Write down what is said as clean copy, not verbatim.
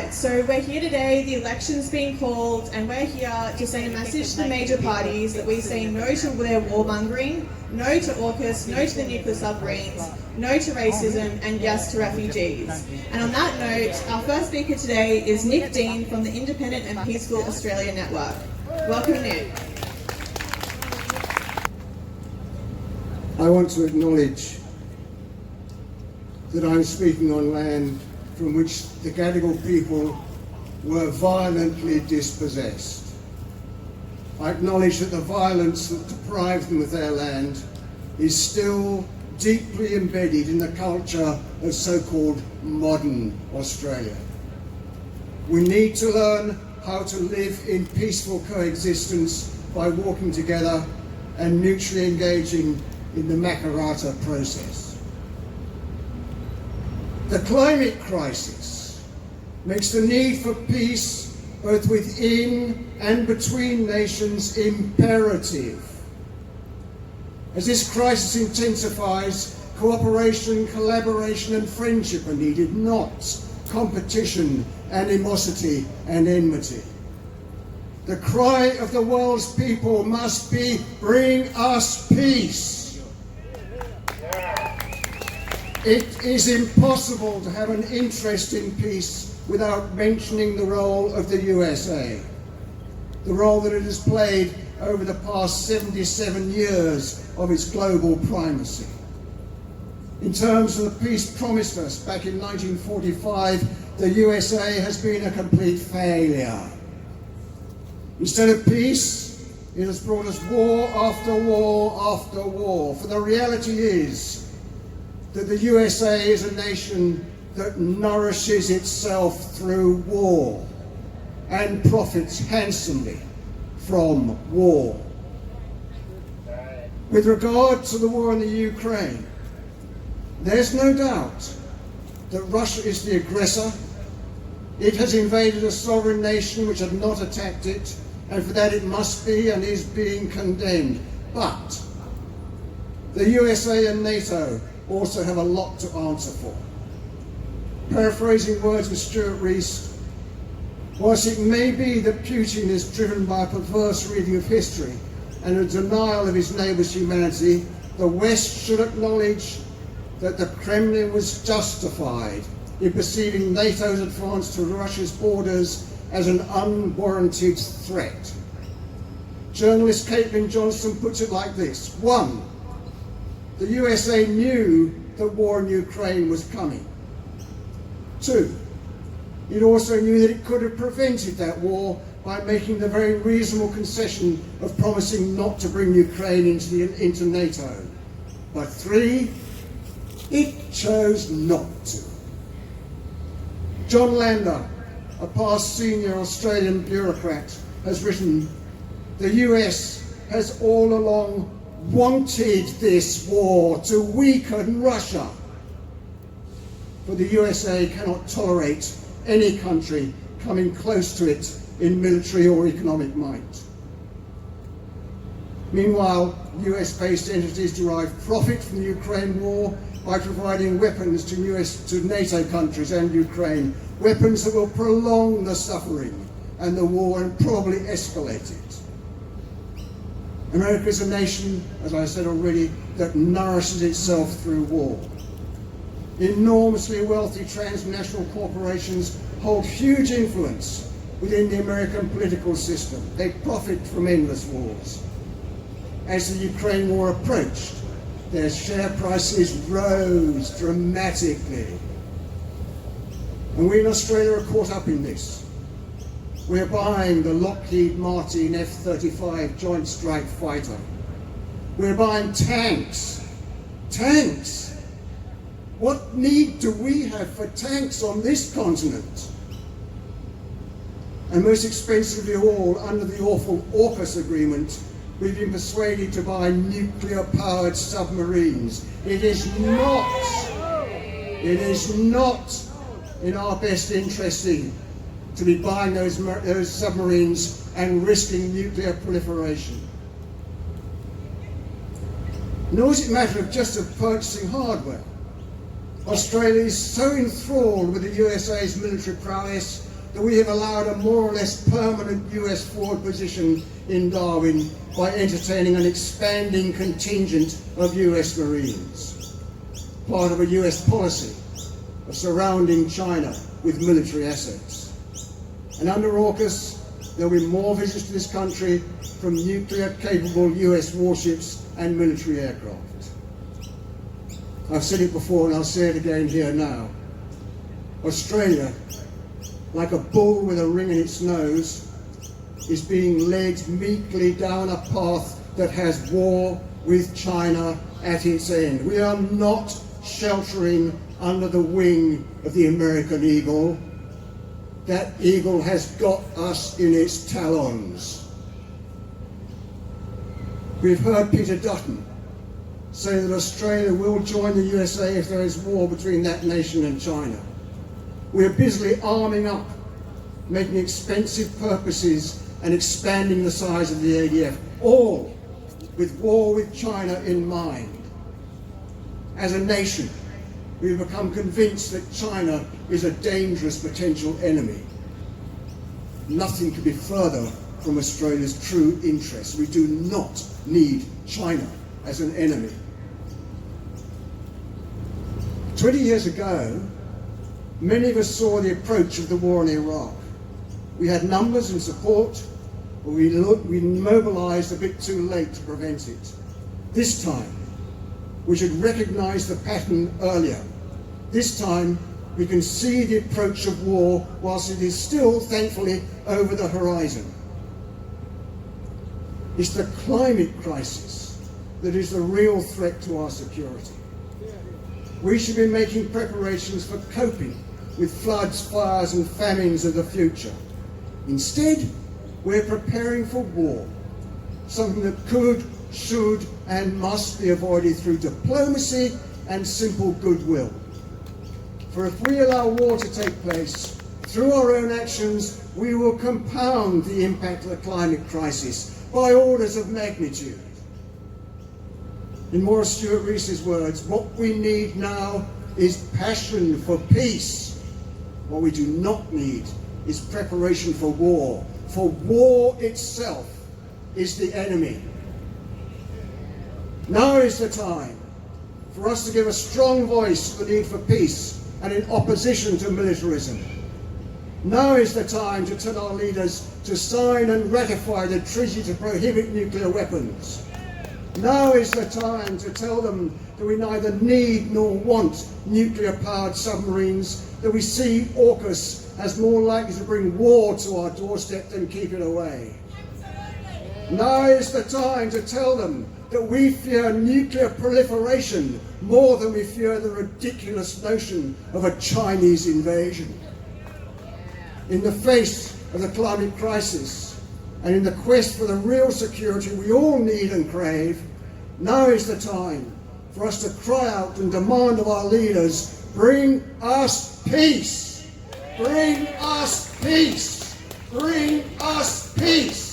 Right, so we're here today, the election's being called, and we're here to send a message to the major parties that we say no to their warmongering, no to AUKUS, no to the nuclear submarines, no to racism, and yes to refugees. And on that note, our first speaker today is Nick Deane from the Independent and Peaceful Australia Network. Welcome, Nick. I want to acknowledge that I'm speaking on land from which the Gadigal people were violently dispossessed. I acknowledge that the violence that deprived them of their land is still deeply embedded in the culture of so-called modern Australia. We need to learn how to live in peaceful coexistence by walking together and mutually engaging in the Makarrata process. The climate crisis makes the need for peace both within and between nations imperative. As this crisis intensifies, cooperation, collaboration and friendship are needed, not competition, animosity and enmity. The cry of the world's people must be, bring us peace. It is impossible to have an interest in peace without mentioning the role of the USA, the role that it has played over the past 77 years of its global primacy. In terms of the peace promised us back in 1945, the USA has been a complete failure. Instead of peace, it has brought us war after war after war. For the reality is that the USA is a nation that nourishes itself through war and profits handsomely from war. With regard to the war in the Ukraine, there's no doubt that Russia is the aggressor. It has invaded a sovereign nation which had not attacked it, and for that it must be and is being condemned. But the USA and NATO also have a lot to answer for. Paraphrasing words of Stuart Rees, whilst it may be that Putin is driven by a perverse reading of history and a denial of his neighbour's humanity, the West should acknowledge that the Kremlin was justified in perceiving NATO's advance to Russia's borders as an unwarranted threat. Journalist Caitlin Johnson puts it like this: 1. The USA knew that war in Ukraine was coming. 2. It also knew that it could have prevented that war by making the very reasonable concession of promising not to bring Ukraine into NATO. But 3, it chose not to. John Lander, a past senior Australian bureaucrat, has written, "The US has all along wanted this war to weaken Russia, for the USA cannot tolerate any country coming close to it in military or economic might." Meanwhile, US-based entities derive profit from the Ukraine war by providing weapons to NATO countries and Ukraine, weapons that will prolong the suffering and the war and probably escalate it. America is a nation, as I said already, that nourishes itself through war. Enormously wealthy transnational corporations hold huge influence within the American political system. They profit from endless wars. As the Ukraine war approached, their share prices rose dramatically. And we in Australia are caught up in this. We're buying the Lockheed Martin F-35 Joint Strike Fighter. We're buying tanks. Tanks! What need do we have for tanks on this continent? And most expensively of all, under the awful AUKUS agreement, we've been persuaded to buy nuclear-powered submarines. It is not in our best interest to be buying those submarines and risking nuclear proliferation. Nor is it a matter of just purchasing hardware. Australia is so enthralled with the USA's military prowess that we have allowed a more or less permanent US forward position in Darwin by entertaining an expanding contingent of US Marines, part of a US policy of surrounding China with military assets. And under AUKUS, there will be more visits to this country from nuclear-capable US warships and military aircraft. I've said it before and I'll say it again here now. Australia, like a bull with a ring in its nose, is being led meekly down a path that has war with China at its end. We are not sheltering under the wing of the American eagle. That eagle has got us in its talons. We've heard Peter Dutton say that Australia will join the USA if there is war between that nation and China. We are busily arming up, making expensive purchases and expanding the size of the ADF, all with war with China in mind. As a nation, we've become convinced that China is a dangerous potential enemy. Nothing could be further from Australia's true interests. We do not need China as an enemy. 20 years ago, many of us saw the approach of the war in Iraq. We had numbers and support, but we mobilized a bit too late to prevent it. This time, we should recognize the pattern earlier. This time, we can see the approach of war whilst it is still, thankfully, over the horizon. It's the climate crisis that is the real threat to our security. We should be making preparations for coping with floods, fires and famines of the future. Instead, we're preparing for war, something that could, should and must be avoided through diplomacy and simple goodwill. For if we allow war to take place, through our own actions, we will compound the impact of the climate crisis by orders of magnitude. In Maurice Stewart Rees's words, what we need now is passion for peace. What we do not need is preparation for war, for war itself is the enemy. Now is the time for us to give a strong voice to the need for peace and in opposition to militarism. Now is the time to tell our leaders to sign and ratify the treaty to prohibit nuclear weapons. Now is the time to tell them that we neither need nor want nuclear-powered submarines, that we see AUKUS as more likely to bring war to our doorstep than keep it away. Now is the time to tell them that we fear nuclear proliferation more than we fear the ridiculous notion of a Chinese invasion. In the face of the climate crisis and in the quest for the real security we all need and crave, now is the time for us to cry out and demand of our leaders, bring us peace! Bring us peace! Bring us peace!